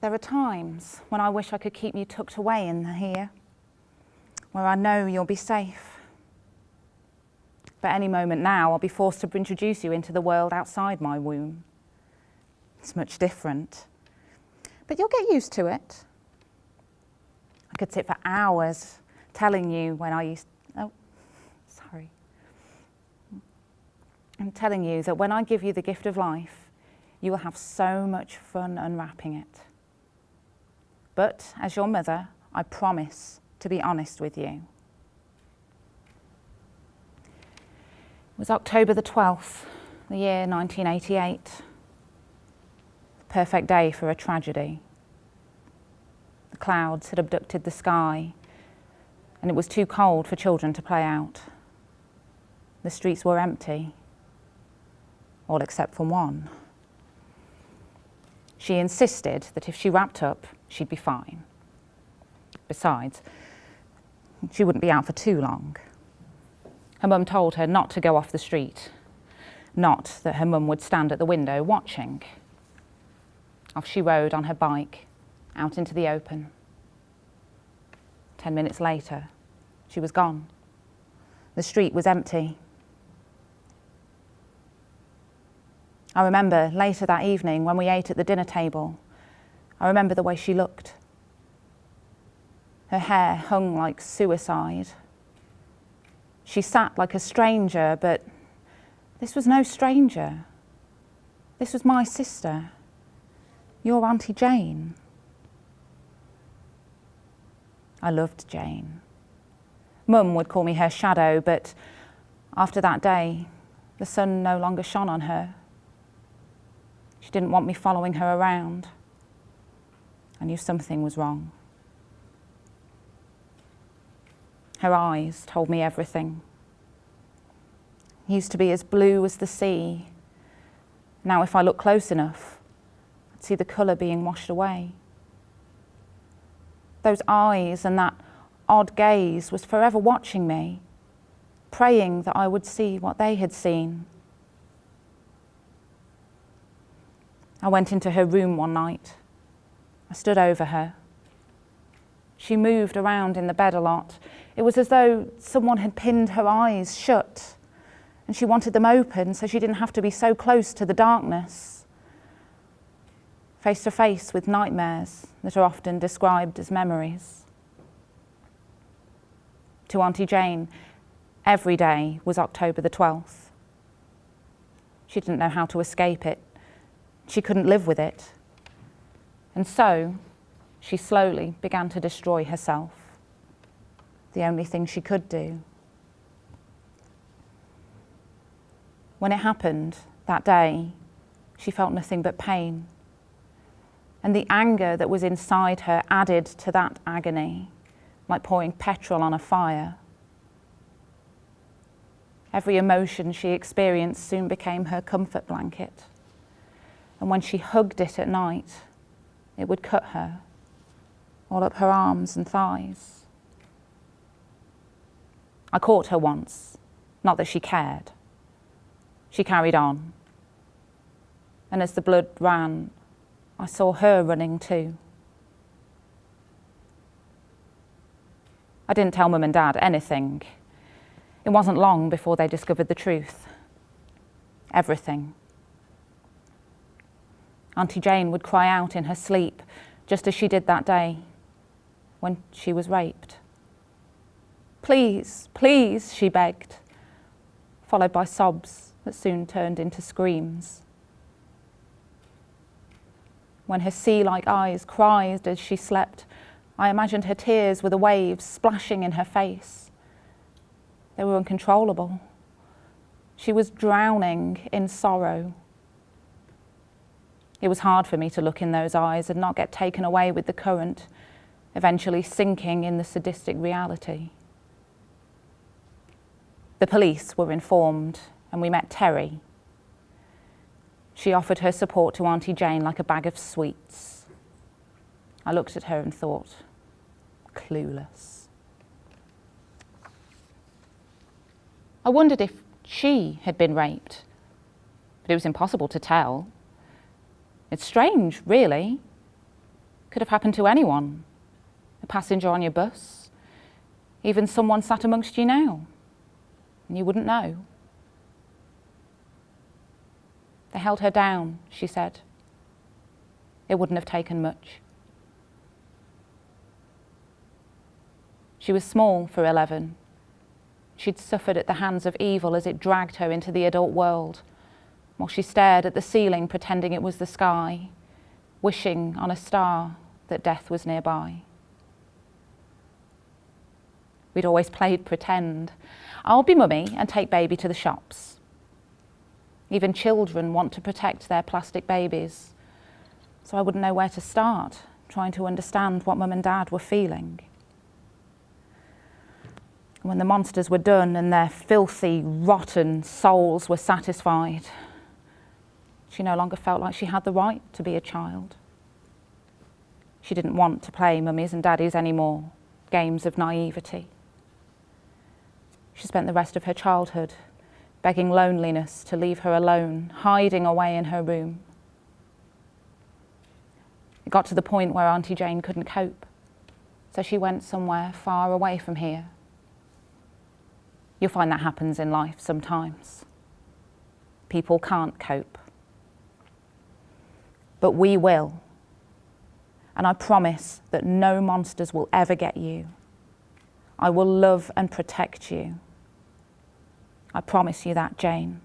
There are times when I wish I could keep you tucked away in here, where I know you'll be safe. But any moment now, I'll be forced to introduce you into the world outside my womb. It's much different, but you'll get used to it. I could sit for hours telling you when I used... Oh, sorry. I'm telling you that when I give you the gift of life, you will have so much fun unwrapping it. But as your mother, I promise to be honest with you. It was October the 12th, the year 1988. The perfect day for a tragedy. The clouds had abducted the sky, and it was too cold for children to play out. The streets were empty, all except for one. She insisted that if she wrapped up, she'd be fine. Besides, she wouldn't be out for too long. Her mum told her not to go off the street, not that her mum would stand at the window watching. Off she rode on her bike, out into the open. 10 minutes later, she was gone. The street was empty. I remember later that evening when we ate at the dinner table, I remember the way she looked. Her hair hung like suicide. She sat like a stranger, but this was no stranger. This was my sister, your Auntie Jane. I loved Jane. Mum would call me her shadow, but after that day, the sun no longer shone on her. She didn't want me following her around. I knew something was wrong. Her eyes told me everything. It used to be as blue as the sea. Now if I look close enough, I'd see the colour being washed away. Those eyes and that odd gaze was forever watching me, praying that I would see what they had seen. I went into her room one night. I stood over her. She moved around in the bed a lot. It was as though someone had pinned her eyes shut, and she wanted them open so she didn't have to be so close to the darkness, face to face with nightmares that are often described as memories. To Auntie Jane, every day was October the 12th. She didn't know how to escape it. She couldn't live with it. And so, she slowly began to destroy herself. The only thing she could do. When it happened that day, she felt nothing but pain. And the anger that was inside her added to that agony, like pouring petrol on a fire. Every emotion she experienced soon became her comfort blanket. And when she hugged it at night, it would cut her, all up her arms and thighs. I caught her once, not that she cared. She carried on. And as the blood ran, I saw her running too. I didn't tell Mum and Dad anything. It wasn't long before they discovered the truth. Everything. Auntie Jane would cry out in her sleep, just as she did that day when she was raped. "Please, please," she begged, followed by sobs that soon turned into screams. When her sea-like eyes cried as she slept, I imagined her tears were the waves splashing in her face. They were uncontrollable. She was drowning in sorrow. It was hard for me to look in those eyes and not get taken away with the current, eventually sinking in the sadistic reality. The police were informed, and we met Terry. She offered her support to Auntie Jane like a bag of sweets. I looked at her and thought, clueless. I wondered if she had been raped, but it was impossible to tell. It's strange, really. Could have happened to anyone. A passenger on your bus. Even someone sat amongst you now. And you wouldn't know. They held her down, she said. It wouldn't have taken much. She was small for 11. She'd suffered at the hands of evil as it dragged her into the adult world, while she stared at the ceiling pretending it was the sky, wishing on a star that death was nearby. We'd always played pretend. I'll be mummy and take baby to the shops. Even children want to protect their plastic babies, so I wouldn't know where to start, trying to understand what mum and dad were feeling. When the monsters were done and their filthy, rotten souls were satisfied, she no longer felt like she had the right to be a child. She didn't want to play mummies and daddies anymore, games of naivety. She spent the rest of her childhood begging loneliness to leave her alone, hiding away in her room. It got to the point where Auntie Jane couldn't cope, so she went somewhere far away from here. You'll find that happens in life sometimes. People can't cope. But we will. And I promise that no monsters will ever get you. I will love and protect you. I promise you that, Jane.